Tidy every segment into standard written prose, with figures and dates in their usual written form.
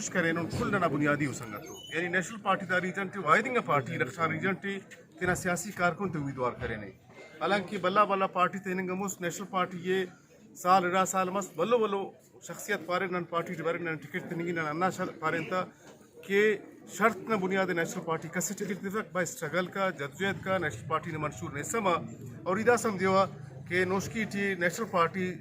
کوشش کریں کل نہ بنیادی ہو سنگت ہو یعنی national party the region T واحد پارٹی رکشا ریجن ٹی تینا سیاسی کارکن تے امیدوار کرے نہیں حالانکہ بلا بلا پارٹی تینگمس نیشنل پارٹی یہ سال را سال مس بلو بلو شخصیت پارے نن پارٹی ڈبر نن ٹکٹ تنگی نن انا پارن تا کہ شرط نہ بنیاد نیشنل پارٹی کسے ٹکٹ دیتک با اسٹرگل کا جدوجہد کا نیشنل پارٹی نے منشور نہیں سما اور ادا سمجھوا کہ نوشکی ٹی نیشنل پارٹی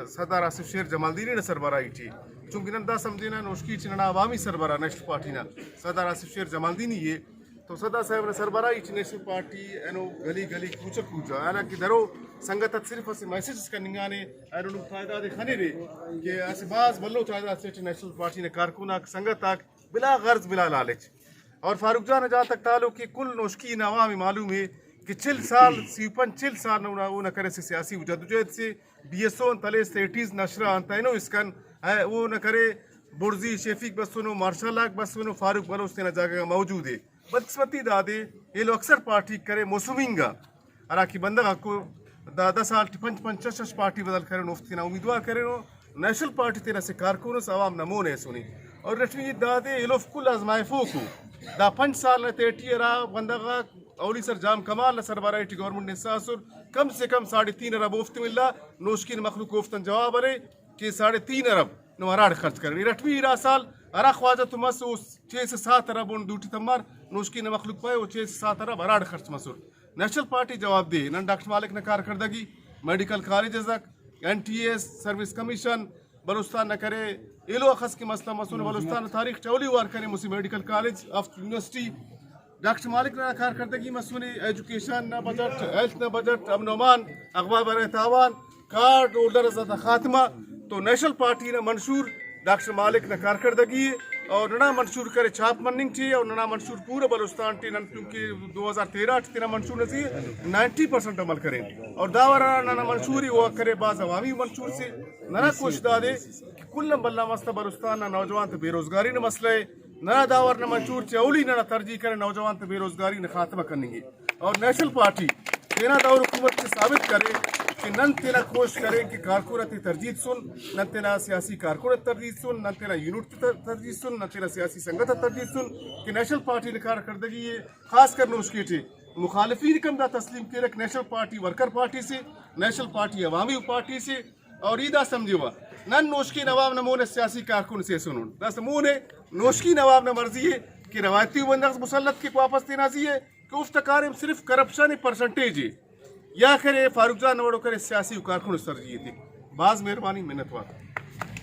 سردار آصف شیر جمالدینی نے سربراہی ٹی چونکہ نن دا سمجھنا نوشکی ٹی ننا عوامی سربراہ نیشنل پارٹی نا سردار آصف شیر جمالدینی یہ تو سردار صاحب نے سربراہی ٹی نیشنل پارٹی اینو گلی گلی کوچا کوچا حالانکہ درو سنگت صرف اسے میسیجز کرنگانے اینو تعداد کھنے رے کہ اسے بعض بلو تعداد سے نیشنل پارٹی نے کارکنہ سنگت تک بلا غرض بلا لالچ اور فاروق جان جہاں تک تعلق کہ کل نوشکی عوامی معلوم ہے کہ 40 سال نہ کرے سے سیاسی جدوجہد سے بی ایس او تلے سیٹیز نشرہ انتینو اسکن وہ نہ کرے برزی شیفیق بسونو مارشل لاک بسونو فاروق بلوچ تینا جگہ موجود ہے بدقسمتی دادے یہ لو اکثر پارٹی کرے موسمینگا اراکی بندہ کو 10 سال 5 پارٹی بدل کرے نفتینا امیدوار کرے نو نیشنل پارٹی تینا سے کارکنس عوام نمون ہے سنی اور رٹوی دادے یہ لوف کل ازمائے فوکو دا 5 سال تیٹی را بندہ اولی سر جام کمال سربراہی ٹی گورنمنٹ نے ساسر کم سے کم 3.5 ارب افت ملا نوشکین مخلوق افتن جواب ارے کہ 3.5 ارب نواراد خرچ کرنی رٹوی را سال ارا خواجہ تو مس 6 سے 7 ارب ان ڈیوٹی تمار نوشکین مخلوق پائے وہ 6 سے 7 ارب اراد خرچ مسور نیشنل پارٹی جواب دے نن ڈاکٹر مالک نے کارکردگی میڈیکل کالجز تک N T S service commission Balochistan نہ کرے ایلو اخذ کی مسئلہ مسئلہ بلوچستان تاریخ چولی وار کرے مسی medical college of university doctor Malik نے کارکردگی مسئلہ ایجوکیشن نہ بجٹ ہیلتھ نہ بجٹ امن و امان اغوا برائے تاوان کارڈ ہولڈر زدہ خاتمہ تو نیشنل پارٹی نے منشور ڈاکٹر مالک نے کارکردگی اور ننا منشور کرے چھاپ مننگ تھی اور ننا منشور پورا بلوچستان ٹی نن کیونکہ 2013 تینا منشور نسی 90% عمل کریں اور داورا ننا منشوری وہ کرے بعض عوامی منشور سے ننا کوشش دادے کہ کل بلّہ مسئلہ بلوچستان نہ نوجوان تو بے روزگاری نہ مسئلہ ہے ننا داور نہ منشور چے اولی نہ ترجیح کرے نوجوان تو بے روزگاری نہ خاتمہ کرنے گے اور نیشنل پارٹی تینا دور حکومت سے ثابت کرے کہ نن تینا کوشش کریں کہ کارکنت ترجیح سن نن تینا سیاسی کارکنت ترجیح سن نن تینا یونٹ ترجیح سن نن تینا سیاسی سنگت ترجیح سن کہ نیشنل پارٹی نے کارکردگی ہے خاص کر نوشکی ٹی مخالفین کم دا تسلیم کے رکھ نیشنل پارٹی ورکر پارٹی سے نیشنل پارٹی عوامی پارٹی سے اور ایدہ سمجھے ہوا نن نوشکی نواب نمون سیاسی کارکن سے سنون دا سمون ہے نوشکی نواب نہ مرضی ہے کہ روایتی بندہ مسلط کے واپس دینا ہے کہ افتکار صرف کرپشن پرسنٹیج ہے یا کرے فاروق جان نوڑو کرے سیاسی کارکن ترجیح تھی بعض مہربانی منت وات